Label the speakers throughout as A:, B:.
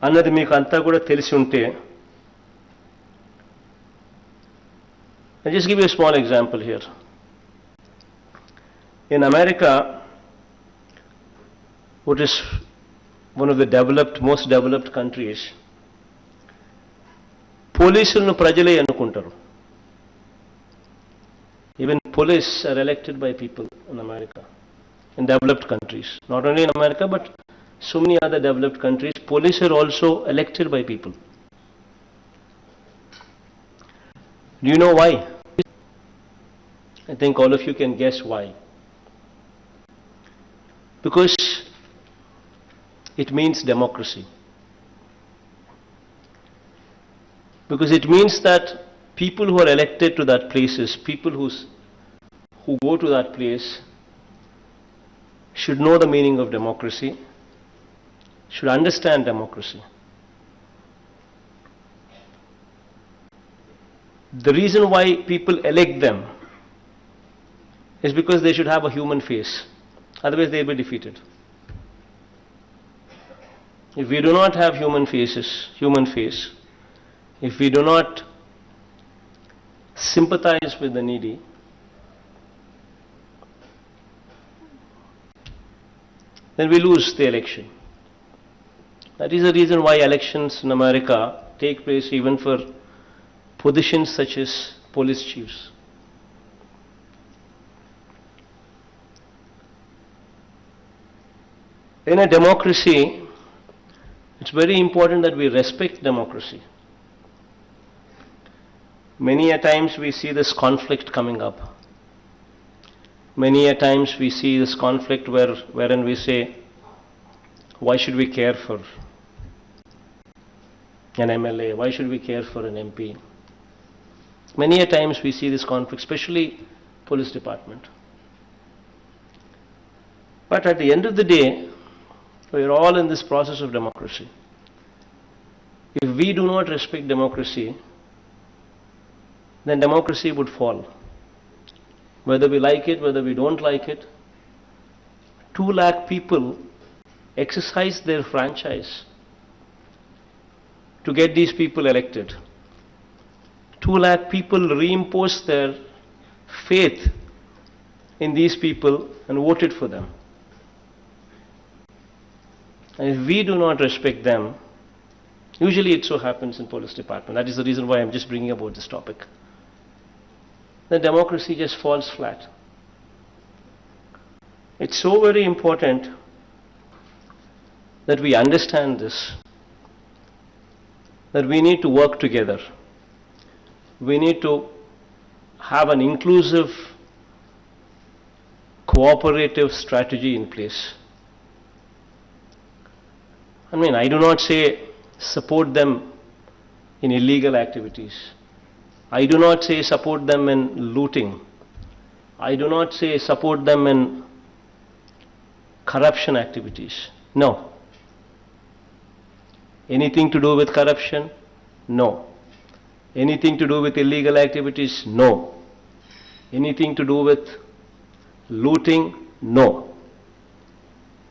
A: అన్నది మీకు అంతా కూడా తెలిసి ఉంటే, I'll just give you a small example here. In America, which is one of the most developed countries, పోలీసులను ప్రజలే ఎన్నుకుంటారు. Even police are elected by people in America, in developed countries. Not only in America, but so many other developed countries, police are also elected by people. Do you know why? I think all of you can guess why. Because it means democracy. Because it means that people who are elected to that places, people who go to that place, should know the meaning of democracy, should understand democracy. The reason why people elect them is because they should have a human face. Otherwise they will be defeated. If we do not have human face, if we do not sympathize with the needy, then we lose the election. That is the reason why elections in America take place even for positions such as police chiefs. In a democracy, it's very important that we respect democracy. Many a times we see this conflict coming up. Many a times we see this conflict wherein we say, why should we care for an MLA? Why should we care for an MP? Many a times we see this conflict, especially police department. But at the end of the day, we are all in this process of democracy. If we do not respect democracy, then democracy would fall. Whether we like it, whether we don't like it, 2 lakh people exercise their franchise to get these people elected. 2 lakh people reimpose their faith in these people and voted for them. And if we do not respect them, usually it so happens in police department. That is the reason why I'm just bringing about this topic. The democracy just falls flat. It's so very important that we understand this, that we need to work together. We need to have an inclusive, cooperative strategy in place. I mean, I do not say support them in illegal activities. I do not say support them in looting. I do not say support them in corruption activities. No. Anything to do with corruption? No. Anything to do with illegal activities? No. Anything to do with looting? No.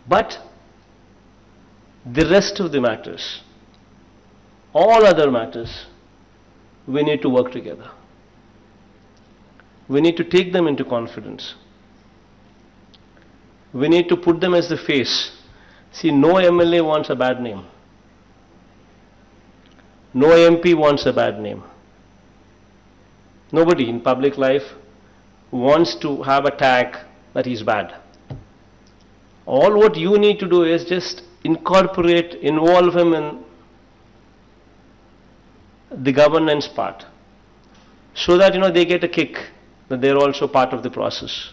A: But the rest of the matters, all other matters, we need to work together. We need to take them into confidence. We need to put them as the face. See, no MLA wants a bad name. No MP wants a bad name. Nobody in public life wants to have a tag that he's bad. All what you need to do is just involve him in the governance part, so that they get a kick that they're also part of the process.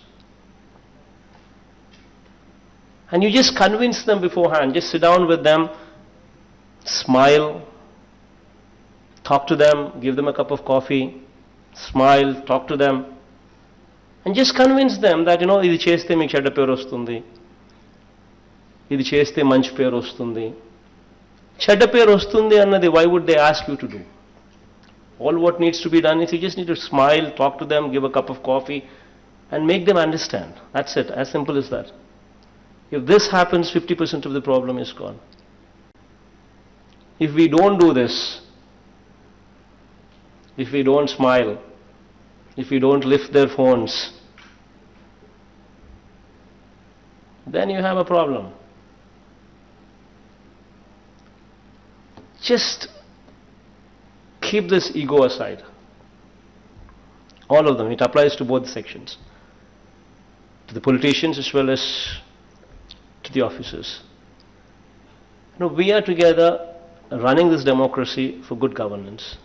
A: And you just convince them beforehand. Just sit down with them, smile, talk to them, give them a cup of coffee, smile, talk to them, and just convince them that ఇది చేస్తే మీకు చెడ్డ పేరు వస్తుంది, ఇది చేస్తే మంచి పేరు వస్తుంది. చెడ్డ పేరు వస్తుంది అన్నది why would they ask you to do? All what needs to be done is you just need to smile, talk to them, give a cup of coffee, and make them understand. That's it, as simple as that. If this happens, 50% of the problem is gone. If we don't do this, if we don't smile, if we don't lift their phones, then you have a problem. Just keep this ego aside. All of them. It applies to both sections. To the politicians as well as to the officers. We are together running this democracy for good governance.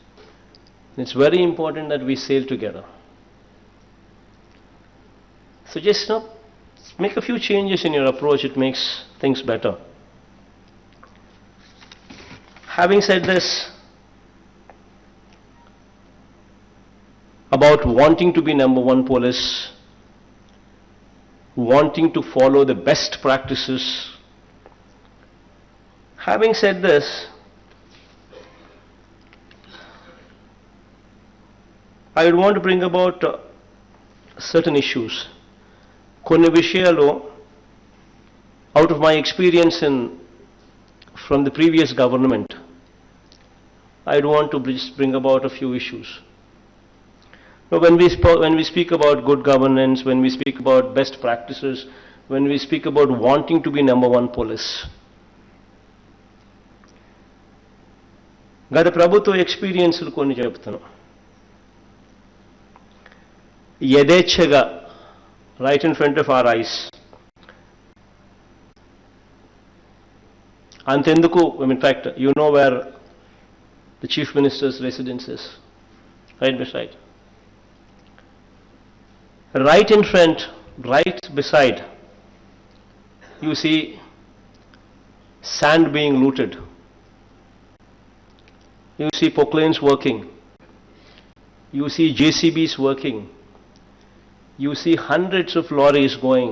A: It's very important that we sail together. So just make a few changes in your approach. It makes things better. Having said this, about wanting to be number one police, wanting to follow the best practices, having said this, I would want to bring about certain issues. కొన్ని విషయాలు, out of my experience from the previous government, I'd want to bring about a few issues. Now, when we speak about good governance, when we speak about best practices, when we speak about wanting to be number one police, గత ప్రభుత్వ ఎక్స్పీరియన్స్లు కొన్ని చెప్తాను. యథేచ్ఛగా, right in front of our eyes, అంతెందుకు, in fact, you know where the Chief Minister's residence is, right beside. Right in front, right beside, you see sand being looted. You see proclanes working. You see JCBs working. You see hundreds of lorries going,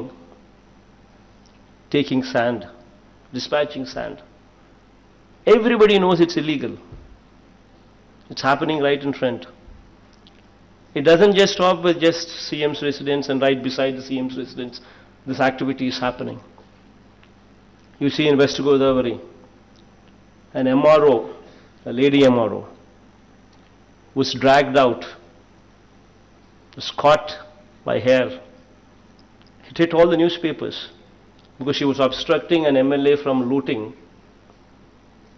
A: taking sand, dispatching sand. Everybody knows it's illegal. It's happening right in front. It doesn't just stop with just CM's residence and right beside the CM's residence. This activity is happening. You see in West Godavari, an MRO, a lady MRO, was dragged out, was caught by hair. It hit all the newspapers because she was obstructing an MLA from looting.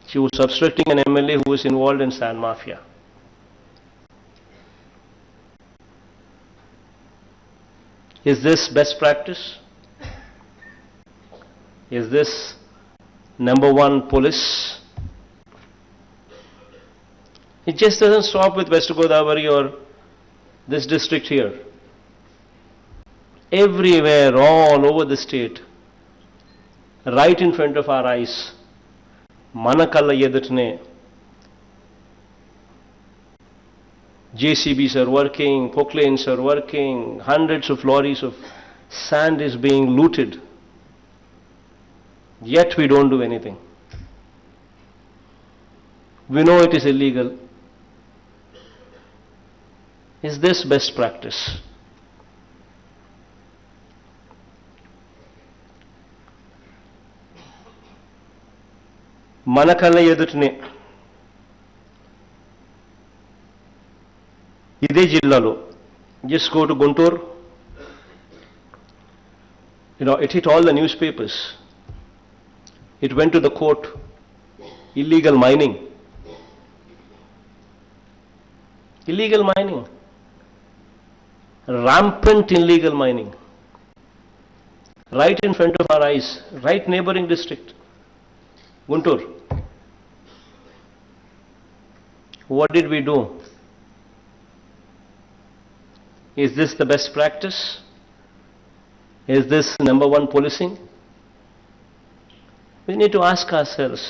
A: She was obstructing an MLA who was involved in sand mafia. Is this best practice? Is this number one police? It just doesn't stop with West Godavari or this district here. Everywhere, all over the state, right in front of our eyes, mana kalla edutne, JCBs are working, proclanes are working, hundreds of lorries of sand is being looted, yet we don't do anything. We know it is illegal. Is this best practice? మన కళ్ళ ఎదుటనే ఇదే జిల్లాలో, just go to Guntur, it hit all the newspapers. It went to the court. Illegal mining. Illegal mining. Rampant illegal mining. Right in front of our eyes, right neighboring district, Guntur. What did we do? Is this the best practice? Is this number one policing? We need to ask ourselves.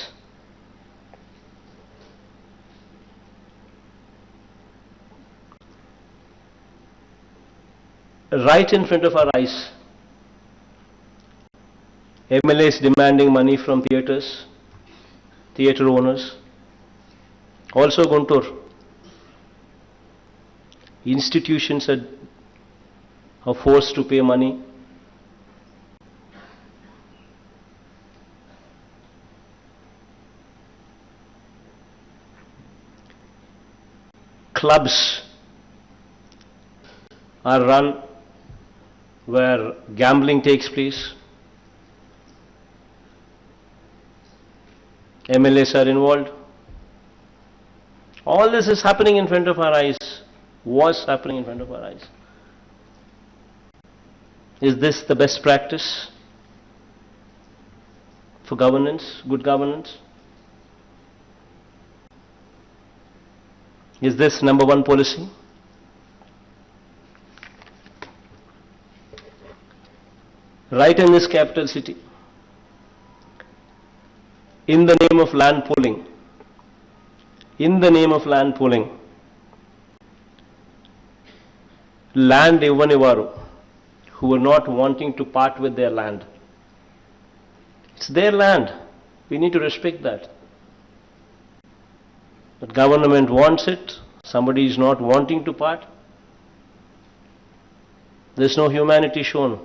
A: Right in front of our eyes, MLAs demanding money from theatre owners. Also Guntur, institutions are forced to pay money. clubs are run where gambling takes place. MLAs are involved. All this is happening in front of our eyes, was happening in front of our eyes. Is this the best practice for governance, good governance? Is this number one policy? Right in this capital city, in the name of land pooling, land ivanivaru, who are not wanting to part with their land. It's their land. We need to respect that. But government wants it, somebody is not wanting to part. There's no humanity shown.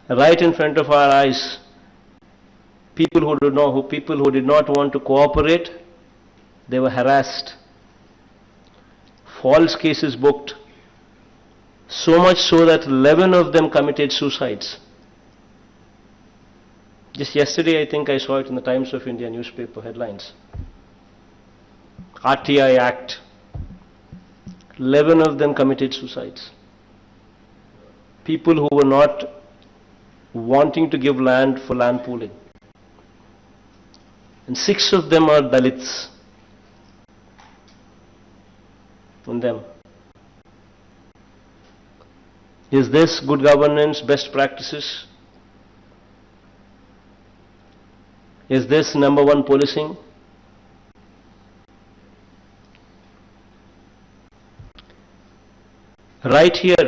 A: Right in front of our eyes, people who did not want to cooperate, they were harassed. False cases booked. So much so that 11 of them committed suicides. Just yesterday, I think I saw it in the Times of India newspaper headlines. RTI Act. 11 of them committed suicides. People who were not wanting to give land for land pooling. And 6 of them are Dalits. In them. Is this good governance, best practices? Is this number one policing? Right here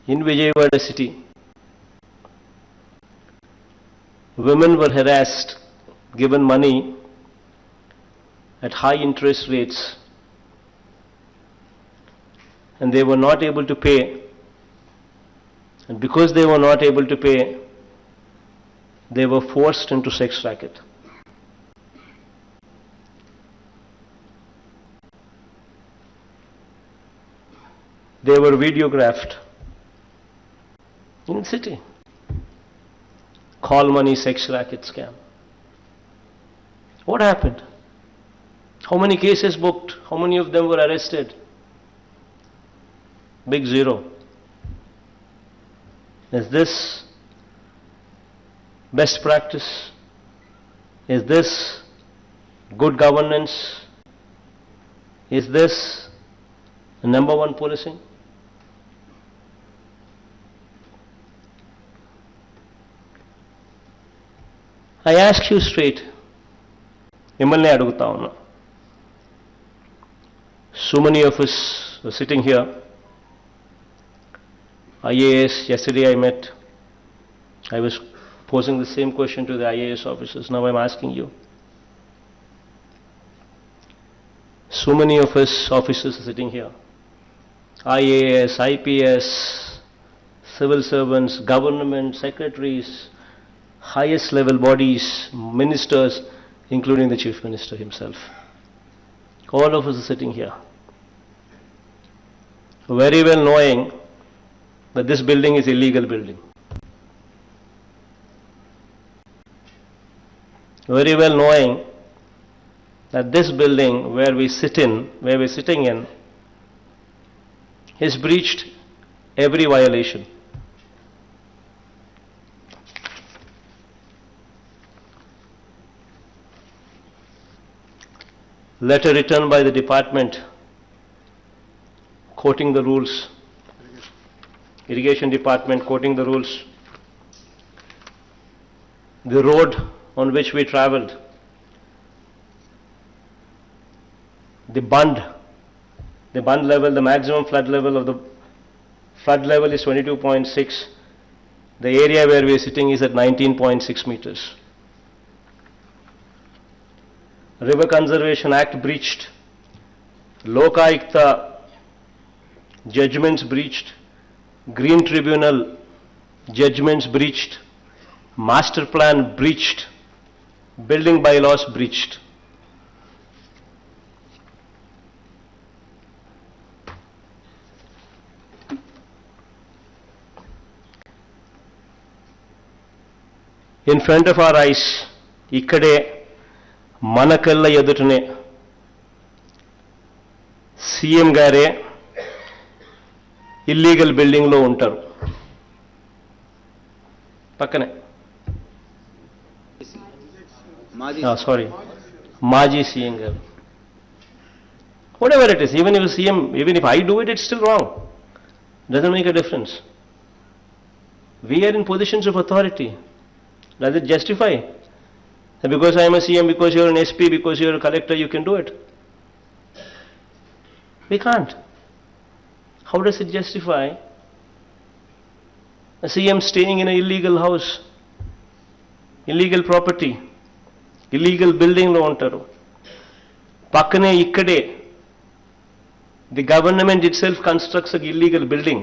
A: in Vijayamma city, women were harassed, given money at high interest rates, and they were not able to pay. And because they were not able to pay, they were forced into sex racket. They were videographed in the city. Call money sex racket scam. What happened? How many cases booked? How many of them were arrested? Big zero. Is this best practice? Is this good governance? Is this the number one policing? I ask you straight, మిమ్మల్ని అడుగుతా ఉన్నా. So many of us are sitting here. IAS, yesterday I met, I was posing the same question to the IAS officers, now I'm asking you. So many of us officers are sitting here. IAS, IPS, civil servants, government, secretaries, highest level bodies, ministers, including the Chief Minister himself. All of us are sitting here, very well knowing that this building is illegal building. Very well knowing that this building where we're sitting in, has breached every violation. Letter written by the department quoting the rules, irrigation department quoting the rules. The road on which we travelled, the bund level, the maximum flood level of the flood level is 22.6. The area where we are sitting is at 19.6 meters. River Conservation Act breached, Lokayukta judgments breached, Green Tribunal judgments breached, Master Plan breached, Building Bylaws breached. In front of our eyes, ikkade మన కళ్ళ ఎదుటనే CM గారే illegal బిల్డింగ్లో ఉంటారు. పక్కనే sorry మాజీ CM గారు. Whatever it is, even if CM, even if I do it, it's still wrong. Doesn't make a difference. We are in positions of authority. Does it justify? That because I am a CM, because you are an SP, because you are a collector, you can do it? We can't. How does it justify a CM staying in an illegal house, illegal property, illegal building lo untaru? Pakkane ikkade the government itself constructs an illegal building.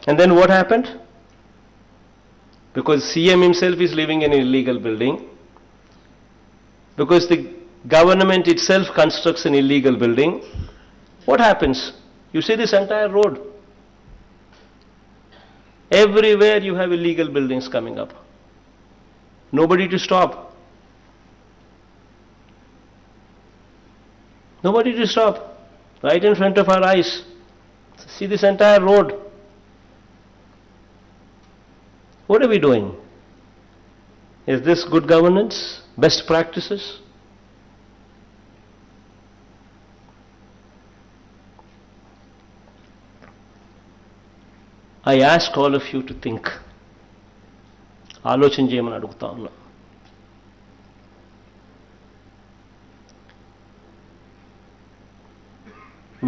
A: And then what happened? Because CM himself is living in an illegal building, because the government itself constructs an illegal building, what happens? You see this entire road. Everywhere you have illegal buildings coming up. Nobody to stop. Nobody to stop. Right in front of our eyes. See this entire road. What are we doing? Is this good governance? Best practices? I ask all of you to think. ఆలోచన చేయమని అడుగుతా ఉన్నా.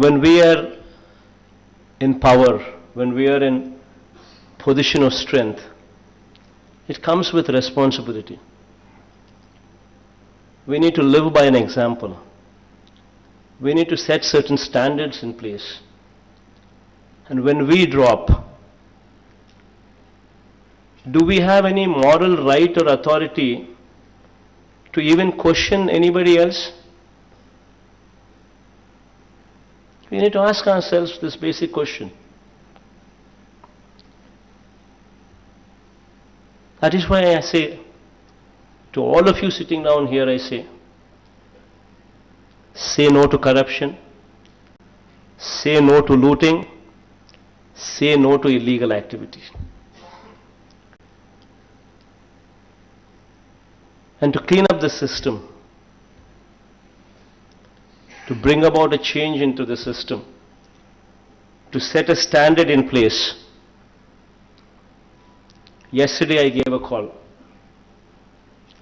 A: When we are in power, when we are in position of strength, it comes with responsibility. We need to live by an example. We need to set certain standards in place. And when we drop, do we have any moral right or authority to even question anybody else? We need to ask ourselves this basic question. That is why I say to all of you sitting down here, I say no to corruption, say no to looting, say no to illegal activities. And to clean up the system, to bring about a change into the system, to set a standard in place. Yesterday I gave a call.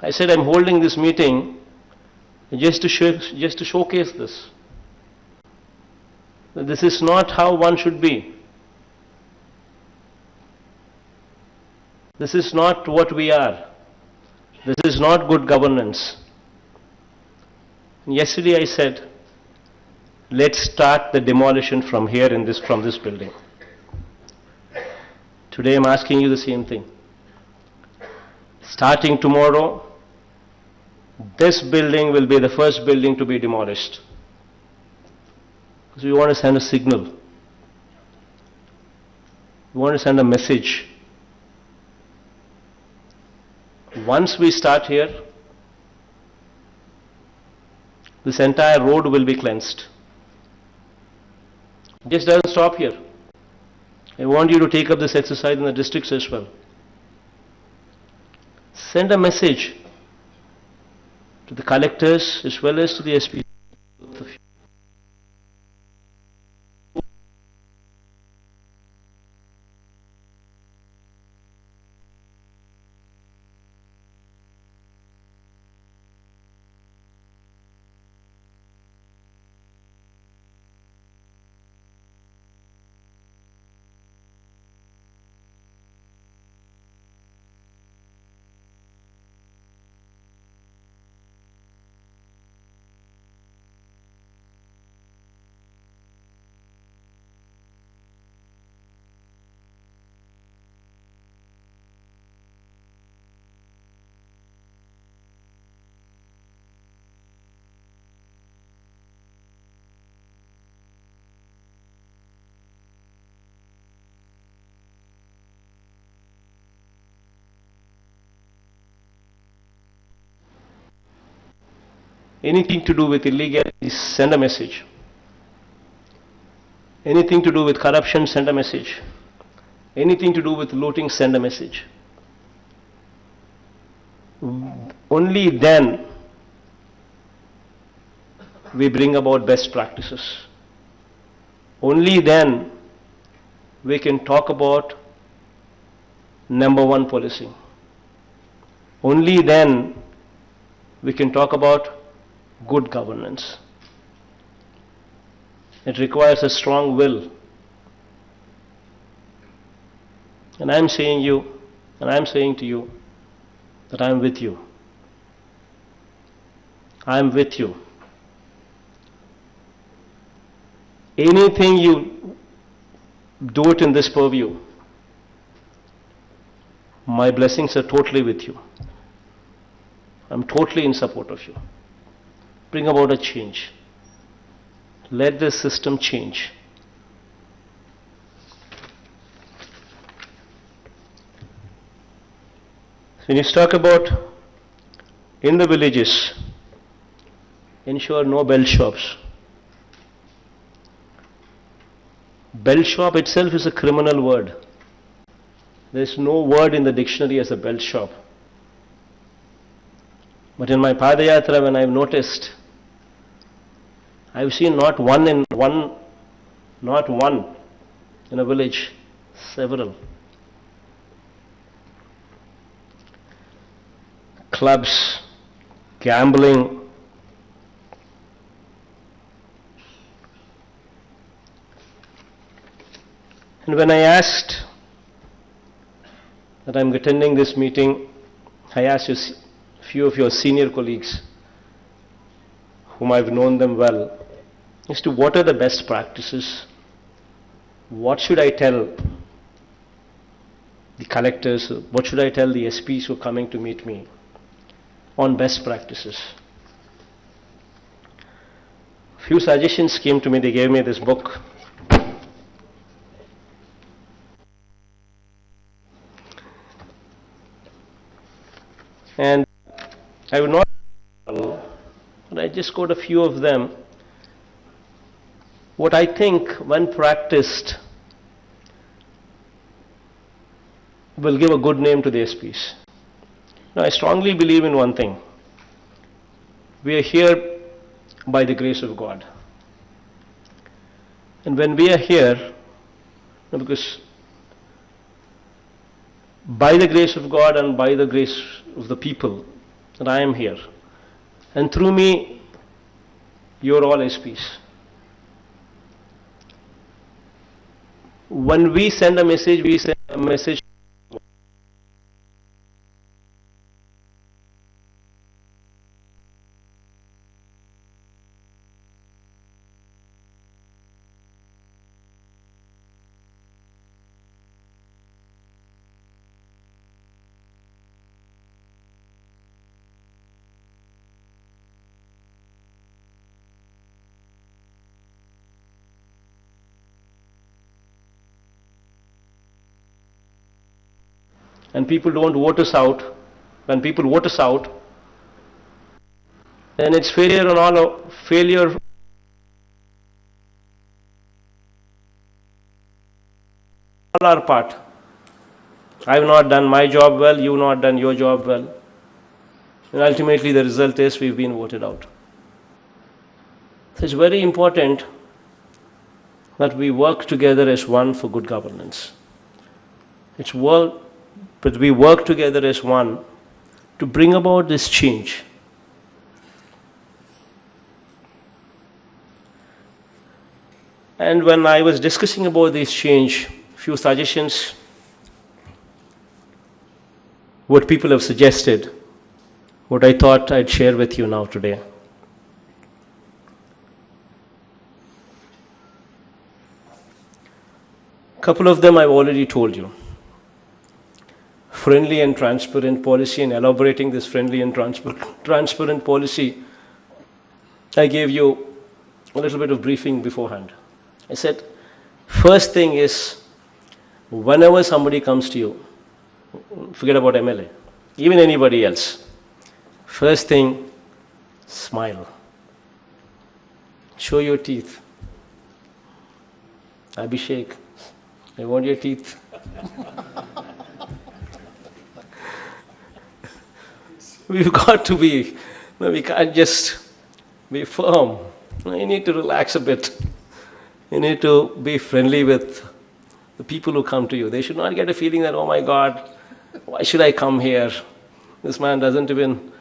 A: I said I'm holding this meeting just to showcase this. This is not how one should be. This is not what we are. This is not good governance. Yesterday I said, let's start the demolition from here from this building. Today I'm asking you the same thing. Starting tomorrow, this building will be the first building to be demolished. Because we want to send a signal. We want to send a message. Once we start here, this entire road will be cleansed. It just doesn't stop here. I want you to take up this exercise in the districts as well. Send a message to the collectors as well as to the SP. Anything to do with illegality, send a message. Anything to do with corruption, send a message. Anything to do with looting, send a message. Only then we bring about best practices. Only then we can talk about number one policy. Only then we can talk about good governance. It requires a strong will. And I am saying to you that I am with you. I am with you. Anything you do it in this purview, my blessings are totally with you. I'm totally in support of you. Bring about a change. Let this system change. When you talk about in the villages, ensure no bell shops. Bell shop itself is a criminal word. There is no word in the dictionary as a bell shop. But in my Padayatra, when I've noticed, I've seen not one in a village, several. Clubs, gambling, and when I asked that I'm attending this meeting, I asked a few of your senior colleagues, whom I've known them well, as to what are the best practices, what should I tell the collectors, what should I tell the SPs who are coming to meet me on best practices. Few suggestions came to me. They gave me this book. And I would not, but I just got a few of them. What I think, when practiced, will give a good name to the SPs. Now, I strongly believe in one thing. We are here by the grace of God. And when we are here, because by the grace of God and by the grace of the people, that I am here. And through me, you're all SPs. When we send a message, we send a message. And people don't vote us out. When people vote us out, then it's failure on all our part. I've not done my job well, you've not done your job well. And ultimately the result is we've been voted out. So it's very important that we work together as one for good governance. But we work together as one to bring about this change. And when I was discussing about this change, few suggestions, what people have suggested, what I thought I'd share with you now today. Couple of them I've already told you. Friendly and transparent policy, and elaborating this friendly and transparent policy, I gave you a little bit of briefing beforehand. I said, first thing is, whenever somebody comes to you, forget about MLA, even anybody else, first thing, Smile. Show your teeth. Abhishek, I want your teeth. We've got to be, no, we can't just be firm. No, you need to relax a bit. You need to be friendly with the people who come to you. They should not get a feeling that, oh my God, why should I come here? This man doesn't even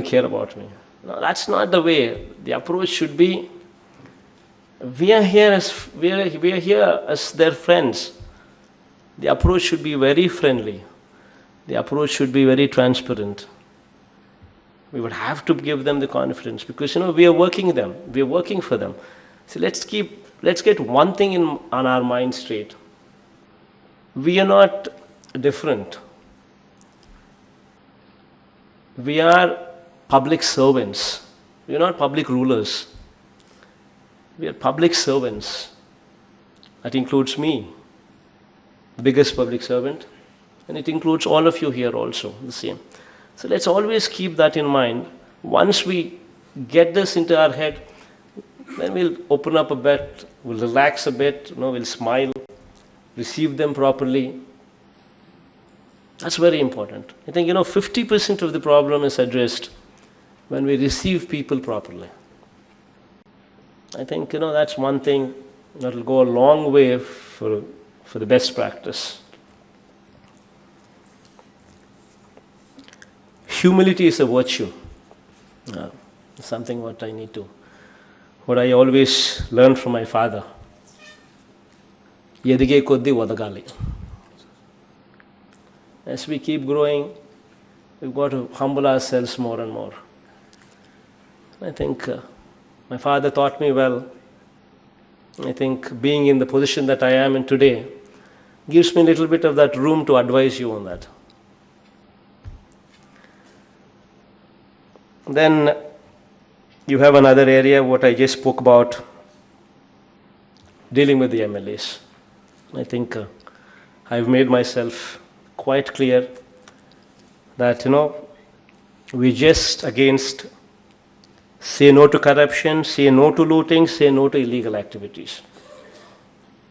A: care about me. No, that's not the way. The approach should be, we are here as their friends. The approach should be very friendly. The approach should be very transparent. We would have to give them the confidence because we are working them. We are working for them. So let's get one thing on our mind straight. We are not different. We are public servants. We are not public rulers. We are public servants. That includes me, the biggest public servant, and it includes all of you here also, the same. So let's always keep that in mind. Once we get this into our head, then we'll open up a bit, we'll relax a bit, we'll smile, receive them properly. That's very important. I think 50% of the problem is addressed when we receive people properly. I think that's one thing that will go a long way for the best practice. Humility is a virtue. Something what I always learned from my father. Edige koddi odagali. As we keep growing, we've got to humble ourselves more and more. I think my father taught me well. I think being in the position that I am in today gives me a little bit of that room to advise you on that. Then you have another area what I just spoke about, dealing with the MLAs. I think I've made myself quite clear that we just against say no to corruption, say no to looting, say no to illegal activities.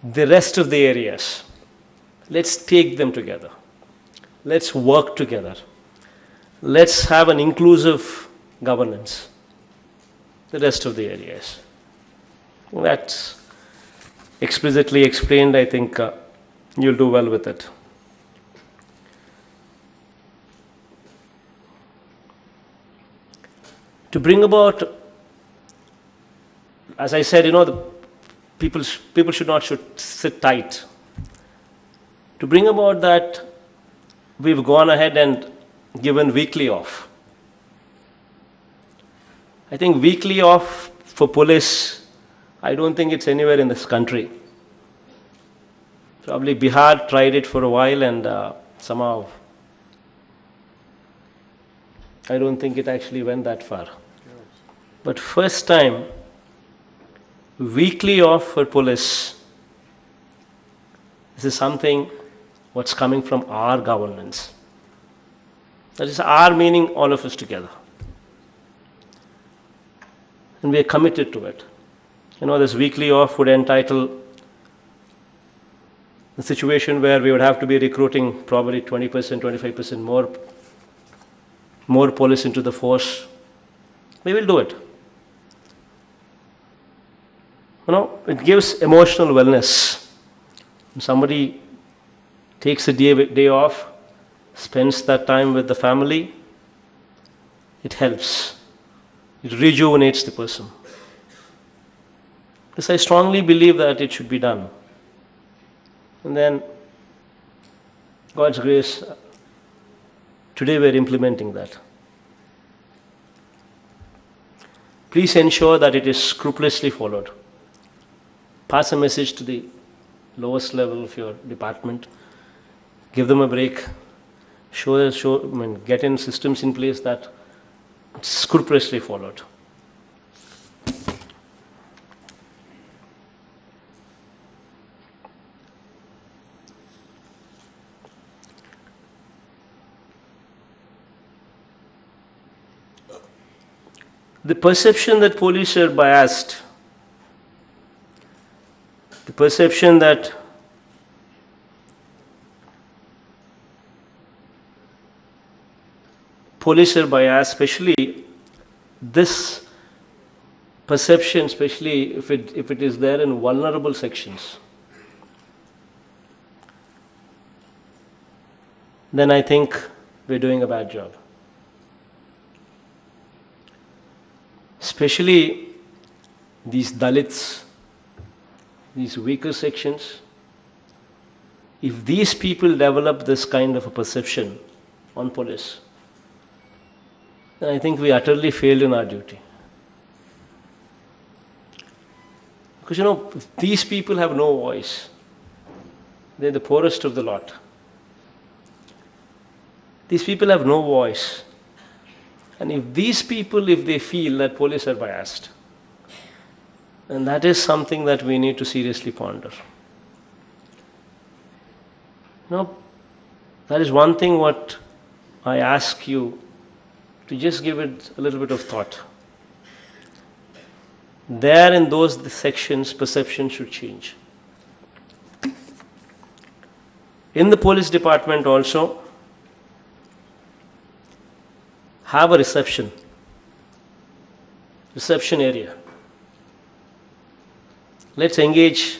A: The rest of the areas, let's take them together. Let's work together. Let's have an inclusive governance. The rest of the areas. That's explicitly explained. I think you'll do well with it. To bring about, as I said, the people should sit tight. To bring about that, we've gone ahead and given weekly off. I think weekly off for police, I don't think it's anywhere in this country. Probably Bihar tried it for a while and somehow I don't think it actually went that far. But first time, weekly off for police, this is something what's coming from our governance. That is our meaning, all of us together. And we are committed to it. This weekly off would entitle the situation where we would have to be recruiting probably 20%, 25% more police into the force. We will do it. It gives emotional wellness. When somebody takes a day off, spends that time with the family, it helps. It rejuvenates the person. Because I strongly believe that it should be done. And then, God's grace, today we are implementing that. Please ensure that it is scrupulously followed. Pass a message to the lowest level of your department. Give them a break. Get in systems in place that it's scrupulously followed. The perception that police are biased, the perception that police are biased, especially this perception, especially if it is there in vulnerable sections, then I think we're doing a bad job. Especially these Dalits, these weaker sections, if these people develop this kind of a perception on police, then I think we utterly failed in our duty. Because these people have no voice. They're the poorest of the lot. These people have no voice. And if these people, if they feel that police are biased, then that is something that we need to seriously ponder. That is one thing what I ask you to just give it a little bit of thought. There in those sections, perception should change. In the police department also, have a reception area. Let's engage,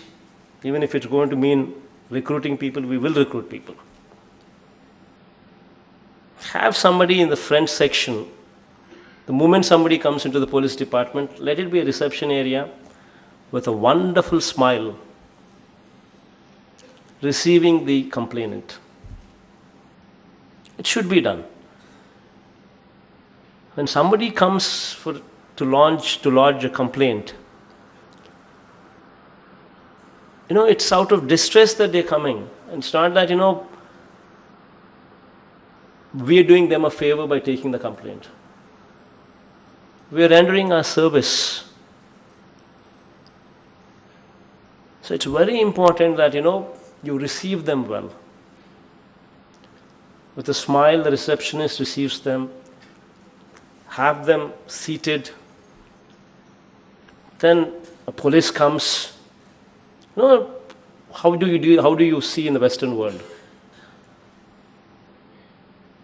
A: even if it's going to mean recruiting people, we will recruit people. Have somebody in the front section. The moment somebody comes into the police department, let it be a reception area with a wonderful smile, receiving the complainant. It should be done. When somebody comes to lodge a complaint, it's out of distress that they're coming. And it's not that, we're doing them a favor by taking the complaint. We're rendering our service. So it's very important that, you receive them well. With a smile, the receptionist receives them. Have them seated. Then a police comes. How do you see in the Western world?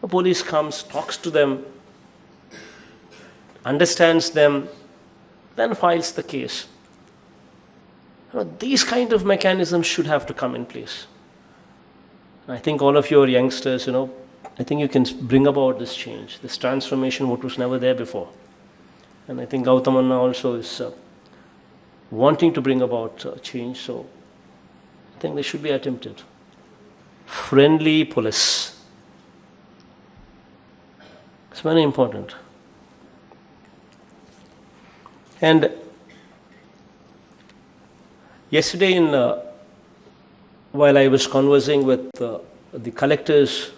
A: A police comes, talks to them, understands them, then files the case. These kind of mechanisms should have to come in place. I think all of your youngsters, I think you can bring about this change, this transformation, what was never there before. And I think Gautamanna also is wanting to bring about change, so I think they should be attempted. Friendly police. It's very important. And yesterday, while I was conversing with the collectors,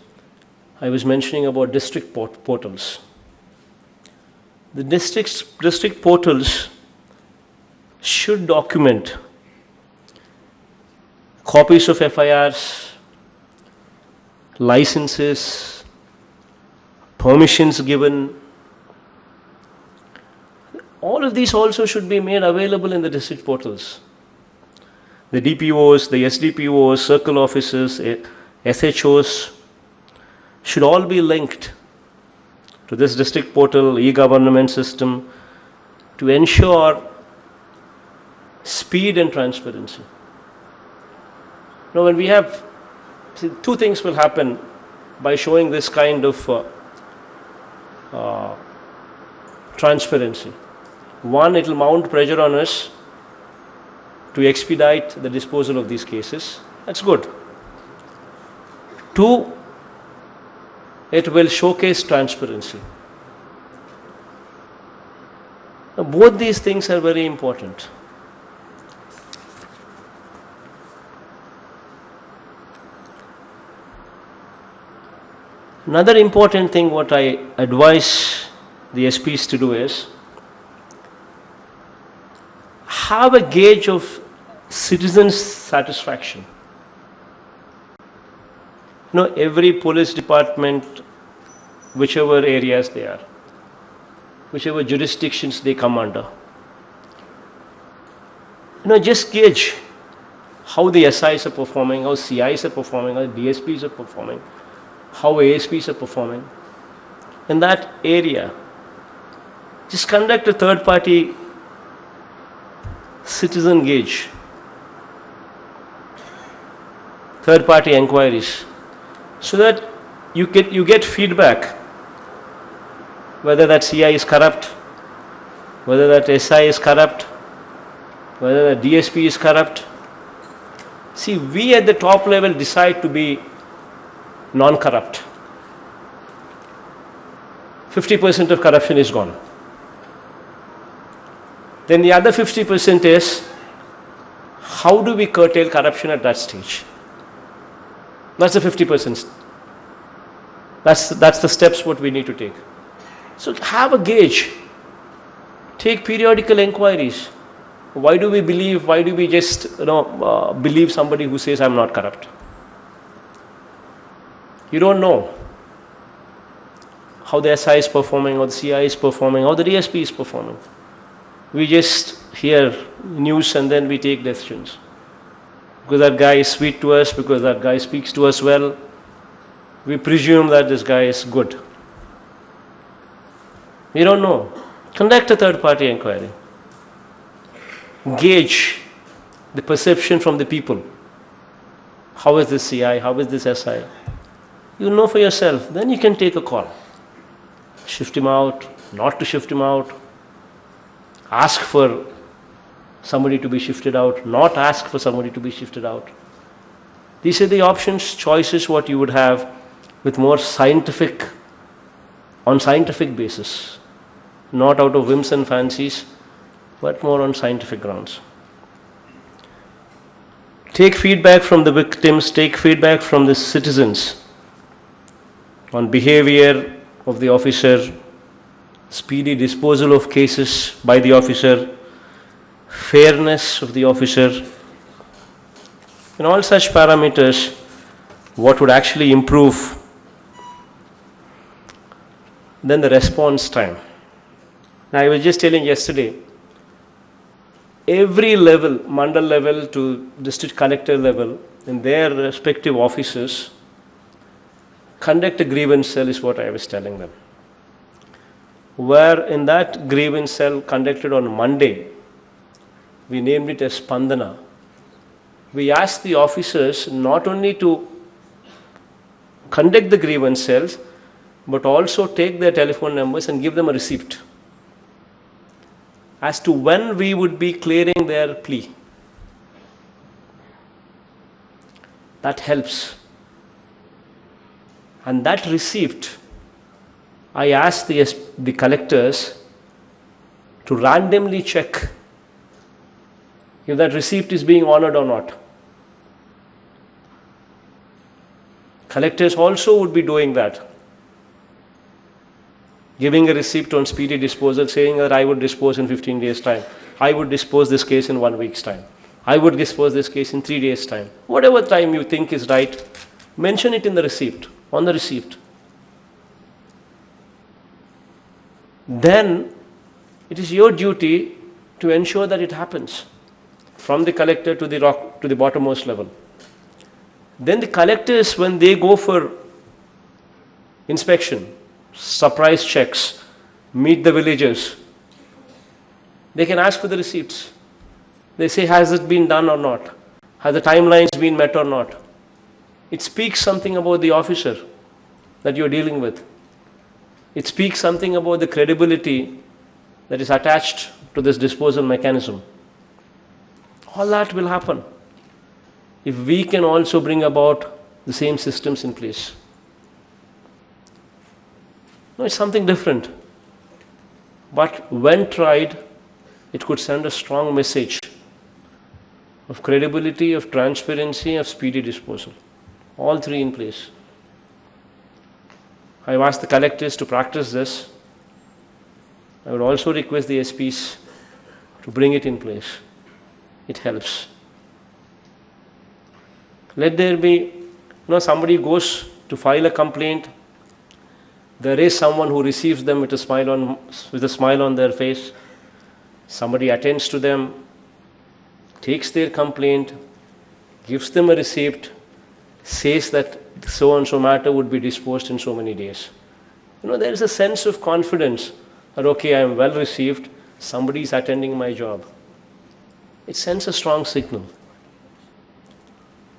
A: I was mentioning about district portals. The district portals should document copies of FIRs, licenses, permissions given. All of these also should be made available in the district portals. The DPOs, the SDPOs, circle officers, SHOs should all be linked to this district portal, e-government system to ensure speed and transparency. When we have, two things will happen by showing this kind of transparency. One, it will mount pressure on us to expedite the disposal of these cases. That's good. Two, it will showcase transparency. Now, both these things are very important. Another important thing what I advise the SPs to do is have a gauge of citizens' satisfaction. Every police department, whichever areas they are, whichever jurisdictions they come under. Just gauge how the SIs are performing, how CIs are performing, how DSPs are performing, how ASPs are performing. In that area, just conduct a third party citizen gauge, third party inquiries, so that you get feedback whether that CI is corrupt, whether that SI is corrupt, whether the DSP is corrupt. See, we at the top level decide to be non-corrupt. 50% of corruption is gone. Then the other 50% is, how do we curtail corruption at that stage? That's the 50%. That's the steps what we need to take. So have a gauge. Take periodical inquiries. Why do we believe? Why do we just believe somebody who says I'm not corrupt? You don't know how the SI is performing, how the CI is performing, how the DSP is performing. We just hear news and then we take decisions. Because that guy is sweet to us, because that guy speaks to us well, we presume that this guy is good. We don't know. Conduct a third party inquiry. Gauge the perception from the people. How is this CI? How is this SI? You know for yourself. Then you can take a call. Shift him out, not to shift him out. Ask for somebody to be shifted out, not ask for somebody to be shifted out. These are the options, choices what you would have with more on scientific basis. Not out of whims and fancies, but more on scientific grounds. Take feedback from the victims, take feedback from the citizens on behavior of the officer, speedy disposal of cases by the officer, fairness of the officer. In all such parameters, what would actually improve? Then the response time. Now, I was just telling yesterday, every level, mandal level to district collector level, in their respective offices, conduct a grievance cell is what I was telling them. Where in that grievance cell conducted on Monday, we named it as Spandana. We asked the officers not only to conduct the grievance cells, but also take their telephone numbers and give them a receipt as to when we would be clearing their plea. That helps. And that receipt, I asked the collectors to randomly check if that receipt is being honored or not. Collectors also would be doing that. Giving a receipt on speedy disposal, saying that I would dispose in 15 days' time. I would dispose this case in 1 week's time. I would dispose this case in 3 days' time. Whatever time you think is right, mention it in the receipt, on the receipt. Then it is your duty to ensure that it happens from the collector to the bottommost level. Then the collectors, when they go for inspection, surprise checks, meet the villagers, they can ask for the receipts. They say, has it been done or not? Has the timelines been met or not? It speaks something about the officer that you're dealing with. It speaks something about the credibility that is attached to this disposal mechanism. All that will happen if we can also bring about the same systems in place. No, it's something different. But when tried, it could send a strong message of credibility, of transparency, of speedy disposal. All three in place. I've asked the collectors to practice this. I would also request the SPs to bring it in place. It helps. Let there be, somebody goes to file a complaint There is someone who receives them with a smile on their face. Somebody attends to them, takes their complaint, gives them a receipt, says that so and so matter would be disposed in so many days. There is a sense of confidence that, okay, I am well received, somebody is attending my job. It sends a strong signal.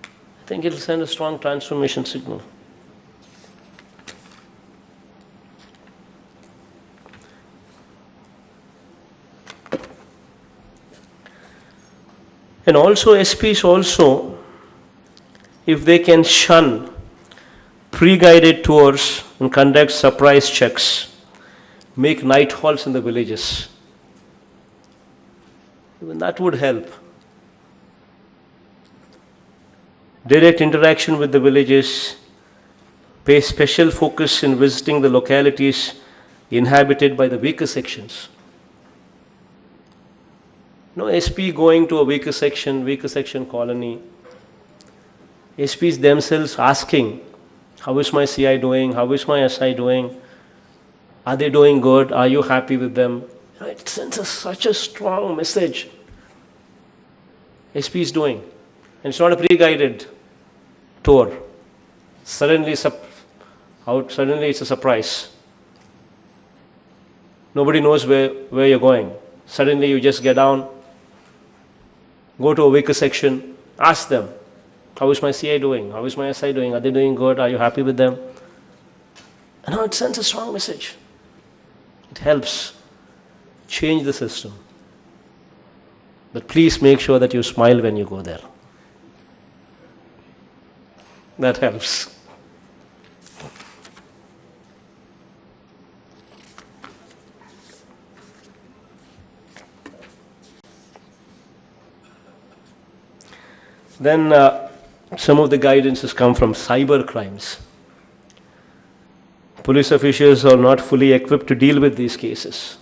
A: I think it will send a strong transformation signal. And also SPs also, if they can shun pre-guided tours and conduct surprise checks, make night halts in the villages, even that would help. Direct interaction with the villages, pay special focus in visiting the localities inhabited by the weaker sections. SP going to a weaker section colony, SPs themselves asking, how is my CI doing? How is my SI doing? Are they doing good? Are you happy with them? It sends such a strong message. SP is doing. And it's not a pre-guided tour. Suddenly it's a surprise. Nobody knows where you're going. Suddenly you just get down, go to a weaker section, ask them, how is my CI doing? How is my SI doing? Are they doing good? Are you happy with them? And now it sends a strong message. It helps change the system. But please make sure that you smile when you go there. That helps. Then some of the guidance has come from cyber crimes. Police officials are not fully equipped to deal with these cases.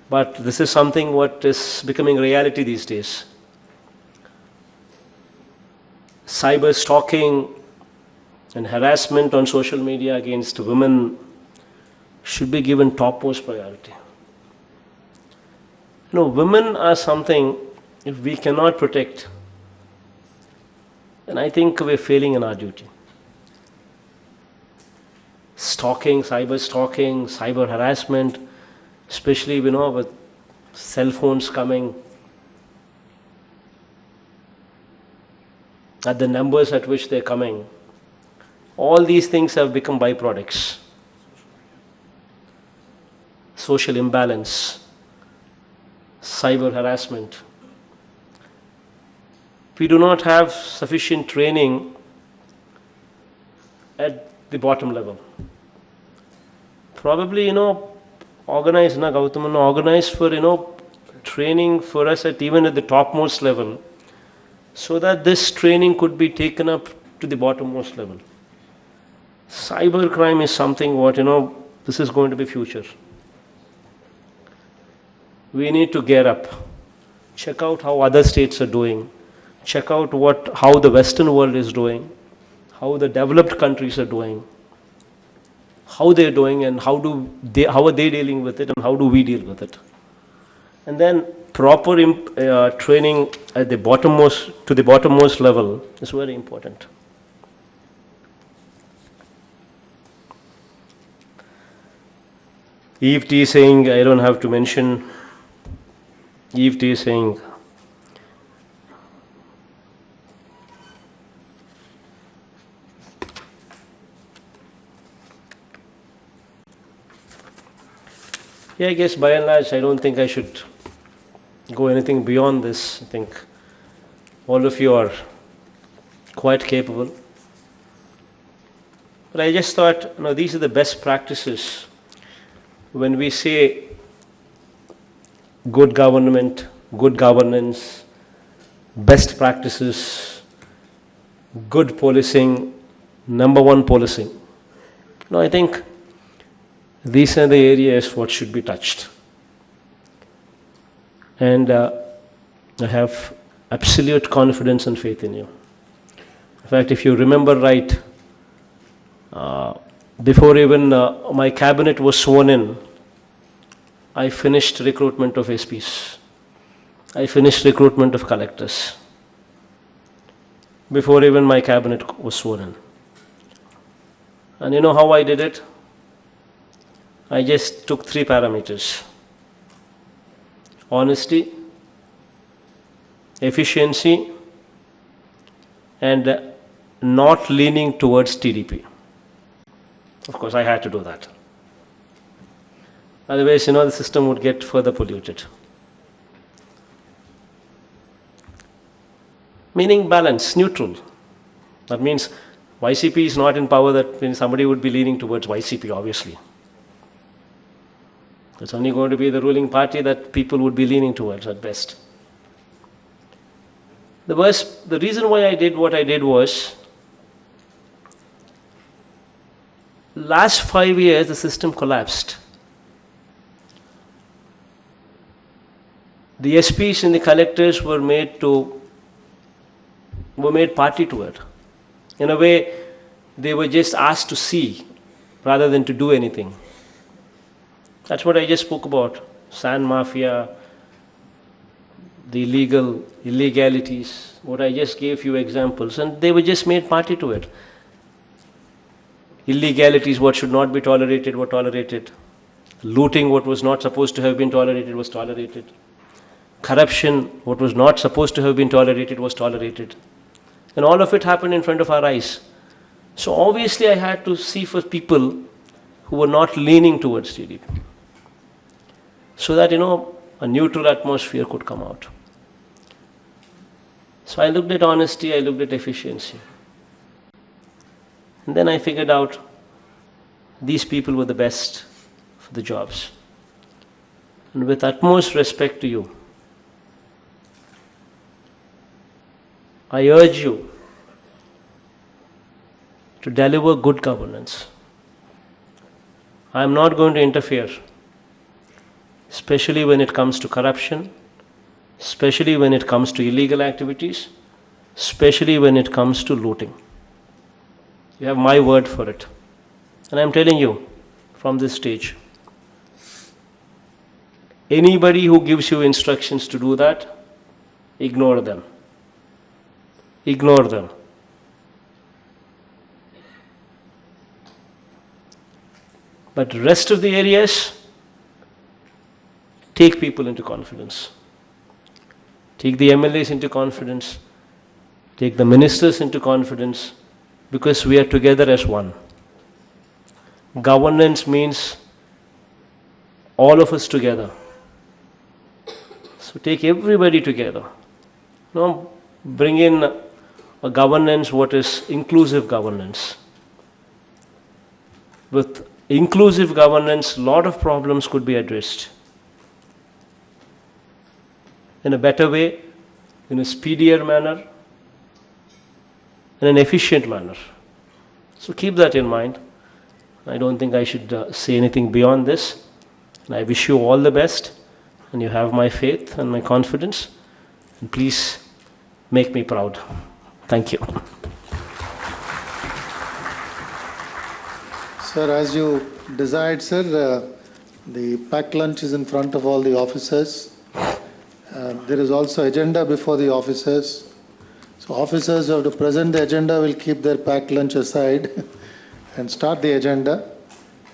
A: But this is something what is becoming reality these days. Cyber stalking and harassment on social media against women should be given topmost priority. Women are something, if we cannot protect, then I think we're failing in our duty. Stalking, cyber harassment, especially with cell phones coming, at the numbers at which they're coming, all these things have become byproducts. Social imbalance, cyber harassment. We do not have sufficient training at the bottom level. Probably, organize for, training for us even at the topmost level, so that this training could be taken up to the bottommost level. Cyber crime is something this is going to be future. We need to gear up. Check out how other states are doing. Check out how the Western world is doing, how the developed countries are doing, how they're doing, and how are they dealing with it, and how do we deal with it. And then proper training at the bottommost level is very important. Eve teasing, I don't have to mention. Eve teasing. Yeah, I guess by and large, I don't think I should go anything beyond this. I think all of you are quite capable. But I just thought, these are the best practices. When we say good government, good governance, best practices, good policing, number one policing. I think these are the areas what should be touched. And I have absolute confidence and faith in you. In fact, if you remember right, Before even my cabinet was sworn in, I finished recruitment of SPs. I finished recruitment of collectors. Before even my cabinet was sworn in. And you know how I did it? I just took 3 parameters: honesty, efficiency, and not leaning towards TDP. Of course, I had to do that. Otherwise, the system would get further polluted. Meaning balance, neutral. That means YCP is not in power, that means somebody would be leaning towards YCP, obviously. It's only going to be the ruling party that people would be leaning towards at best. The reason why I did what I did was, last 5 years the system collapsed. The SPs and the collectors were made party to it. In a way, they were just asked to see rather than to do anything. That's what I just spoke about. Sand mafia, the illegalities. What I just gave you examples, and they were just made party to it. Illegalities, what should not be tolerated, were tolerated. Looting, what was not supposed to have been tolerated, was tolerated. Corruption, what was not supposed to have been tolerated, was tolerated. And all of it happened in front of our eyes. So obviously I had to see for people who were not leaning towards TDP, so that a neutral atmosphere could come out. So I looked at honesty, I looked at efficiency. And then I figured out these people were the best for the jobs. And with utmost respect to you, I urge you to deliver good governance. I am not going to interfere, especially when it comes to corruption, especially when it comes to illegal activities, especially when it comes to looting. You have my word for it. And I am telling you from this stage, anybody who gives you instructions to do that, ignore them. Ignore them. But rest of the areas, take people into confidence. Take the MLAs into confidence. Take the ministers into confidence, because we are together as one. Governance means all of us together. So take everybody together. Bring in a governance what is inclusive governance. With inclusive governance, a lot of problems could be addressed in a better way, in a speedier manner, in an efficient manner. So keep that in mind. I don't think I should say anything beyond this. And I wish you all the best, and you have my faith and my confidence. And please make me proud. Thank you.
B: Sir, as you desired, sir, the packed lunch is in front of all the officers. There is also agenda before the officers. So officers who have to present the agenda will keep their packed lunch aside and start the agenda,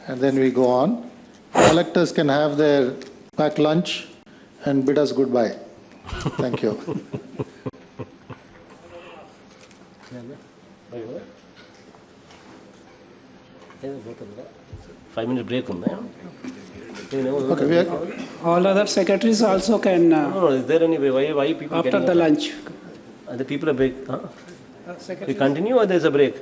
B: and then we go on. Collectors can have their packed lunch and bid us goodbye. Thank you.
A: 5 minute break.
B: Okay,
C: all other secretaries also can,
A: No, is there any way? Why people
C: after
A: getting
C: the
A: up?
C: lunch.
A: Are the people a break? Huh? We
C: Secretaries.
A: continue or there's a break?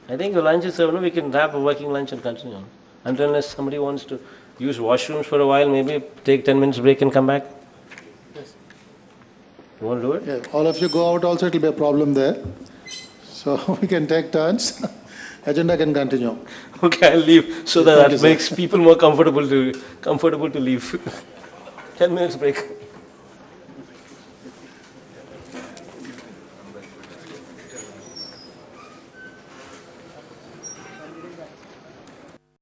A: I think the lunch is served. We can have a working lunch and continue on. Unless somebody wants to use washrooms for a while, maybe take 10 minutes break and come back.
B: Yes.
A: You want to do it?
B: yeah, all of you go out also, it will be a problem there. So we can take turns. Agenda can continue.
A: Okay, I'll leave so
B: Thank
A: that
B: you,
A: that
B: sir.
A: makes people more comfortable to leave. 10 minutes break.